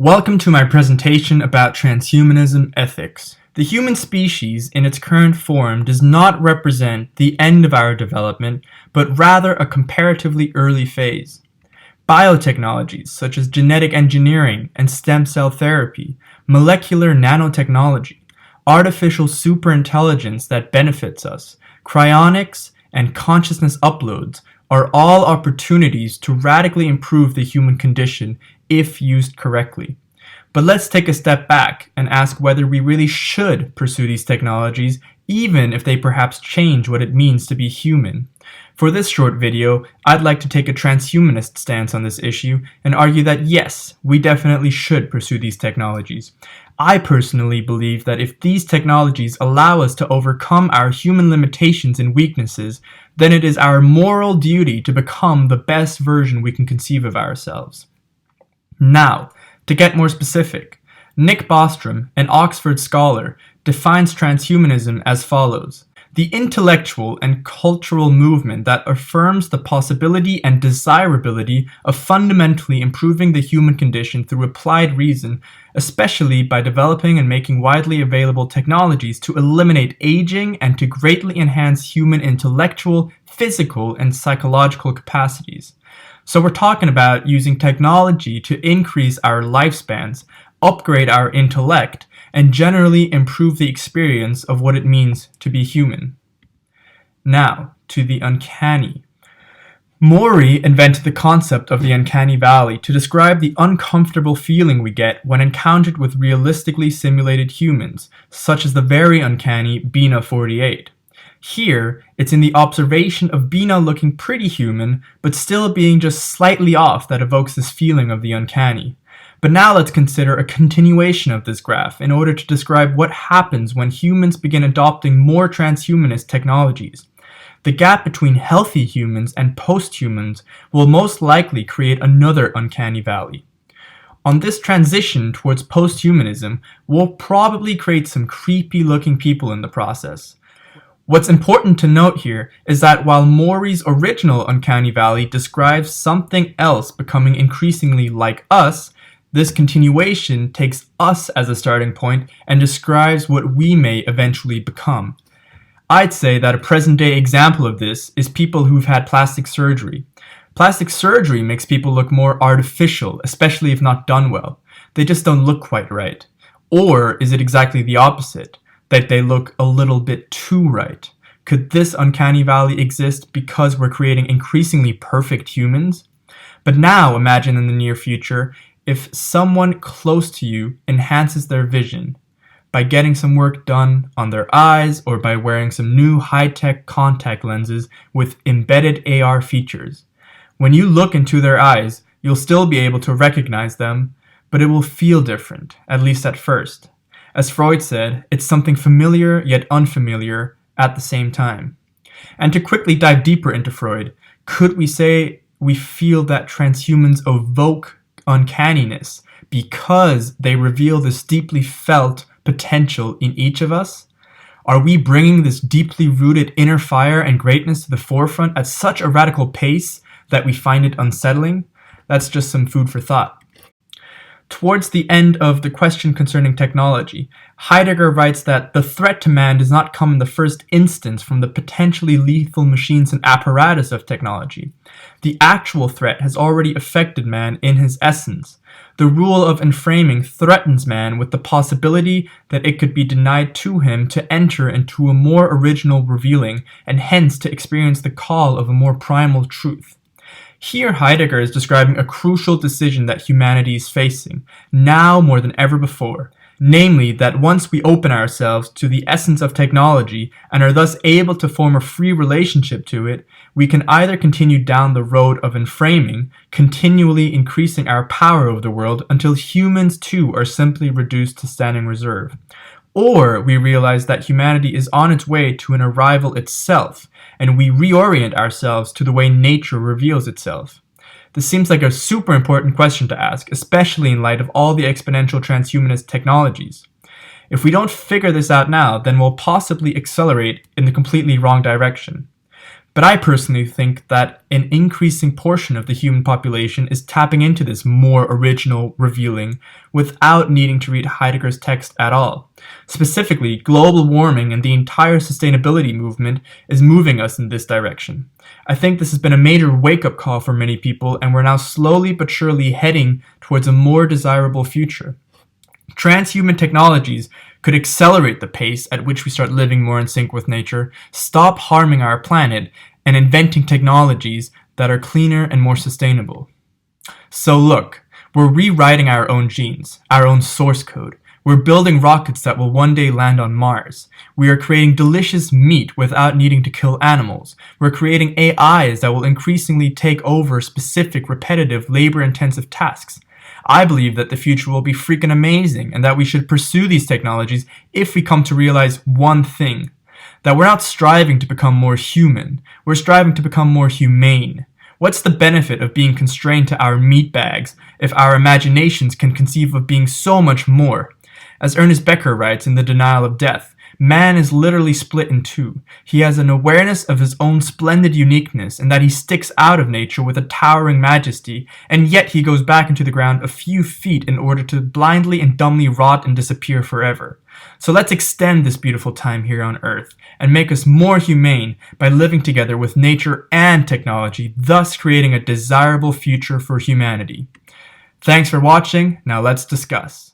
Welcome to my presentation about transhumanism ethics. The human species in its current form does not represent the end of our development, but rather a comparatively early phase. Biotechnologies such as genetic engineering and stem cell therapy, molecular nanotechnology, artificial superintelligence that benefits us, cryonics, and consciousness uploads are all opportunities to radically improve the human condition if used correctly. But let's take a step back and ask whether we really should pursue these technologies, even if they perhaps change what it means to be human. For this short video, I'd like to take a transhumanist stance on this issue and argue that yes, we definitely should pursue these technologies. I personally believe that if these technologies allow us to overcome our human limitations and weaknesses, then it is our moral duty to become the best version we can conceive of ourselves. Now, to get more specific, Nick Bostrom, an Oxford scholar, defines transhumanism as follows: the intellectual and cultural movement that affirms the possibility and desirability of fundamentally improving the human condition through applied reason, especially by developing and making widely available technologies to eliminate aging and to greatly enhance human intellectual, physical, and psychological capacities. So we're talking about using technology to increase our lifespans, upgrade our intellect, and generally improve the experience of what it means to be human. Now, to the uncanny. Maury invented the concept of the Uncanny Valley to describe the uncomfortable feeling we get when encountered with realistically simulated humans, such as the very uncanny Bina 48. Here, it's in the observation of Bina looking pretty human, but still being just slightly off that evokes this feeling of the uncanny. But now let's consider a continuation of this graph in order to describe what happens when humans begin adopting more transhumanist technologies. The gap between healthy humans and post-humans will most likely create another uncanny valley. On this transition towards post-humanism, we'll probably create some creepy-looking people in the process. What's important to note here is that while Maury's original Uncanny Valley describes something else becoming increasingly like us, this continuation takes us as a starting point and describes what we may eventually become. I'd say that a present-day example of this is people who've had plastic surgery. Plastic surgery makes people look more artificial, especially if not done well. They just don't look quite right. Or is it exactly the opposite? That they look a little bit too right? Could this uncanny valley exist because we're creating increasingly perfect humans? But now imagine in the near future if someone close to you enhances their vision by getting some work done on their eyes or by wearing some new high-tech contact lenses with embedded AR features. When you look into their eyes, you'll still be able to recognize them, but it will feel different, at least at first. As Freud said, it's something familiar yet unfamiliar at the same time. And to quickly dive deeper into Freud, could we say we feel that transhumans evoke uncanniness because they reveal this deeply felt potential in each of us? Are we bringing this deeply rooted inner fire and greatness to the forefront at such a radical pace that we find it unsettling? That's just some food for thought. Towards the end of the question concerning technology, Heidegger writes that the threat to man does not come in the first instance from the potentially lethal machines and apparatus of technology. The actual threat has already affected man in his essence. The rule of enframing threatens man with the possibility that it could be denied to him to enter into a more original revealing and hence to experience the call of a more primal truth. Here Heidegger is describing a crucial decision that humanity is facing, now more than ever before, namely that once we open ourselves to the essence of technology and are thus able to form a free relationship to it, we can either continue down the road of enframing, continually increasing our power over the world until humans too are simply reduced to standing reserve. Or we realize that humanity is on its way to an arrival itself, and we reorient ourselves to the way nature reveals itself. This seems like a super important question to ask, especially in light of all the exponential transhumanist technologies. If we don't figure this out now, then we'll possibly accelerate in the completely wrong direction. But I personally think that an increasing portion of the human population is tapping into this more original revealing without needing to read Heidegger's text at all. Specifically, global warming and the entire sustainability movement is moving us in this direction. I think this has been a major wake-up call for many people, and we're now slowly but surely heading towards a more desirable future. Transhuman technologies could accelerate the pace at which we start living more in sync with nature, stop harming our planet, and inventing technologies that are cleaner and more sustainable. So look, we're rewriting our own genes, our own source code. We're building rockets that will one day land on Mars. We are creating delicious meat without needing to kill animals. We're creating AIs that will increasingly take over specific, repetitive, labor-intensive tasks. I believe that the future will be freaking amazing and that we should pursue these technologies if we come to realize one thing, that we're not striving to become more human, we're striving to become more humane. What's the benefit of being constrained to our meat bags if our imaginations can conceive of being so much more? As Ernest Becker writes in The Denial of Death, man is literally split in two. He has an awareness of his own splendid uniqueness and that he sticks out of nature with a towering majesty, and yet he goes back into the ground a few feet in order to blindly and dumbly rot and disappear forever. So let's extend this beautiful time here on Earth and make us more humane by living together with nature and technology, thus creating a desirable future for humanity. Thanks for watching. Now let's discuss.